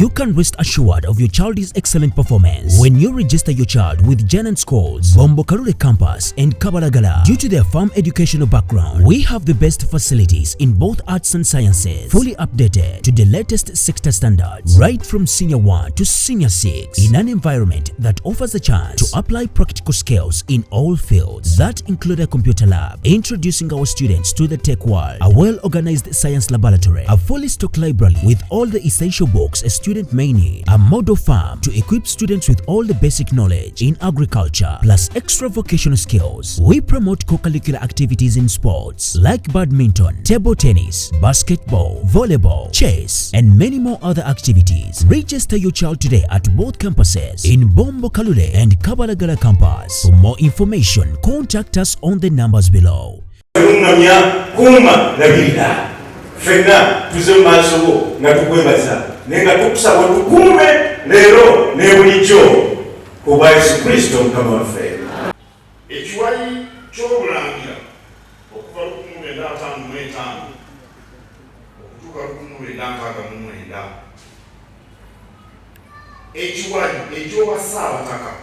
You can rest assured of your child's excellent performance when you register your child with Janan Schools, Bombo Kalule Campus and Kabalagala. Due to their firm educational background, we have the best facilities in both arts and sciences, fully updated to the latest sector standards, right from Senior 1 to Senior 6, in an environment that offers a chance to apply practical skills in all fields. That include a computer lab, introducing our students to the tech world, a well-organized science laboratory, a fully stocked library with all the essential books a student may need, a model farm to equip students with all the basic knowledge in agriculture, plus extra vocational skills. We promote co-curricular activities in sports like badminton, table tennis, basketball, volleyball, chess, and many more other activities. Register your child today at both campuses in Bombo Kalule and Kabalagala campus. For more information, contact us on the numbers below. Fena tuzemasoko natukwebaza nenga tukusaba tukume lero ne bulijjo kuba Yesu Kristo mukama waffe. Ekiwayi ky'obulangira okuva 1955 okutuuka 1969. Ekiwayi eky'obwassaabataka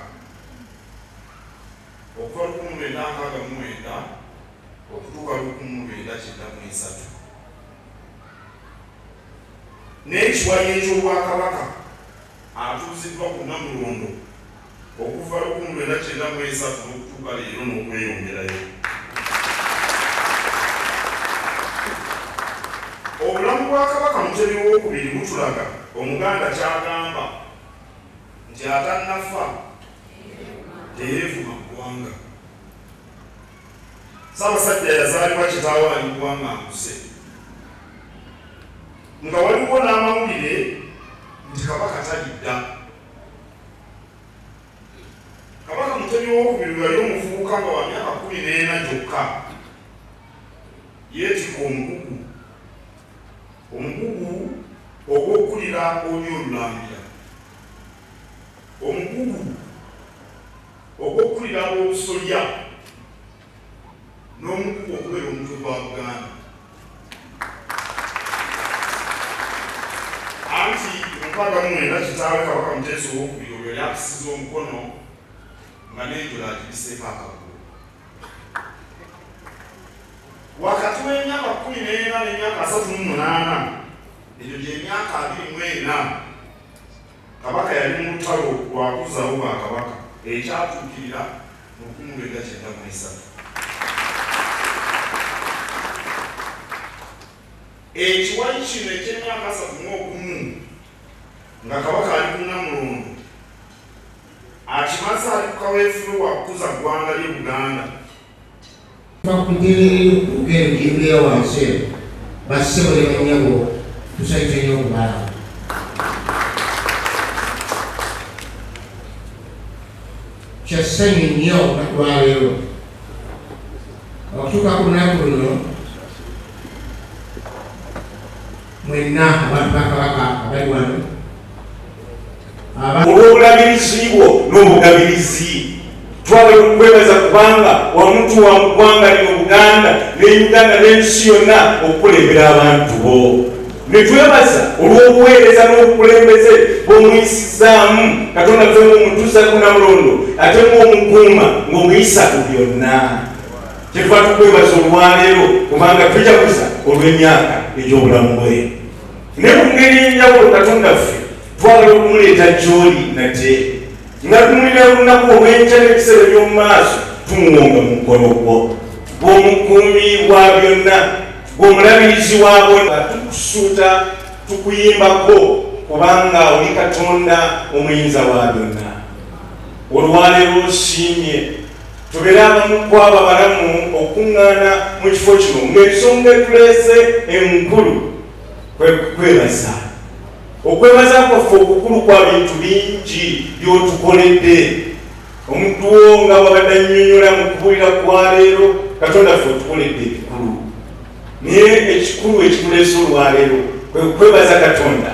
okuva 1969 okutuuka 1993. N'ekiwayi eky'obwakabaka atuuziddwa ku Namulondo okuva 1993 okutuuka leero n'okweyongerayo. Obulamu bwa Kabaka Mutebi II butulaga Omuganda ky'agamba nti atannafa teyeevuma ggwanga. Ssaabasajja yazaalibwa kitaawe ali ggwanga nkuse, nga waliwo n'amawulire nti Kabaka talidda. Kabaka Mutebi II yali omuvubuka nga wa myaka 14 gyokka, yeetika omugugu ogw'okkulira oli olulangira, omugugu ogw'okkulira obusolya, n'omugugu okubeera omutwe gwa Buganda. Anti mukwaga mwenda kitaawe Kabaka Muteesa II olwo yali akusiza omukono nga n'enjola agibiseeko akagulu. Wakati w'emyaka 14 n'emyaka 38, egyo gy'emyaka 24, Kabaka yali mu lutalo lwakuzzaawo bwa Kabaka ekyatuukirira mu 1993. Ekiwayi kino eky'emyaka 31 nga Kabaka ali ku Namulondo akimaze ali ku kaweefube wa kukuza ggwanga ly'e Buganda. Bakugere ugenda wansi bassebo ne bannyabo tusayite nnyo okubala. Kyassanyu nnyo lwaleero okutuuka ku lunaku luno mwenna abantu ba Kabaka abali wano olw'obulabirizi bwo n'obugabirizi twagala okwebaza kubanga wamuntu wa ggwanga lino Buganda ne Uganda n'ensi yonna okukulembera abantu bo. Ne twebaza olw'obuweereza n'obukulembeze bw'omuyisizaamu Katonda ffe ng'omutuusa ku Namulondo ate ng'omukuuma ng'omuyisa ku byonna. Kyetuva tukwebaza olwaleero kubanga tujaguza olw'emyaka egy'obulamu bwe. Ne mu ngeri y'enjawulo Katonda ffe twagala okumuleeta gy'oli nate nga tumulira olunaku olw'enkya n'ebiseera by'omu maaso tumuwonga mu mukono gwo gw'omukuumi wa byonna, gw'omulabirizi wa bonna. Tukusuuta tukuyimbako kubanga oli Katonda omuyinza wa byonna. Olwaleero osiimye tubeere abamu ku abo abalamu okuŋŋaana mu kifo kino ng'ensonga etuleese enkulu kwe kwebaza. Okwebaza kwaffe okukulu kwa bintu bingi by'otukoledde. Omuntu wo nga wabadde annyonnyola mu kubuulira kwa leero, Katonda ffe otukoledde ekikulu. Naye ekikulu ekituleese olwaleero kwe kwebaza Katonda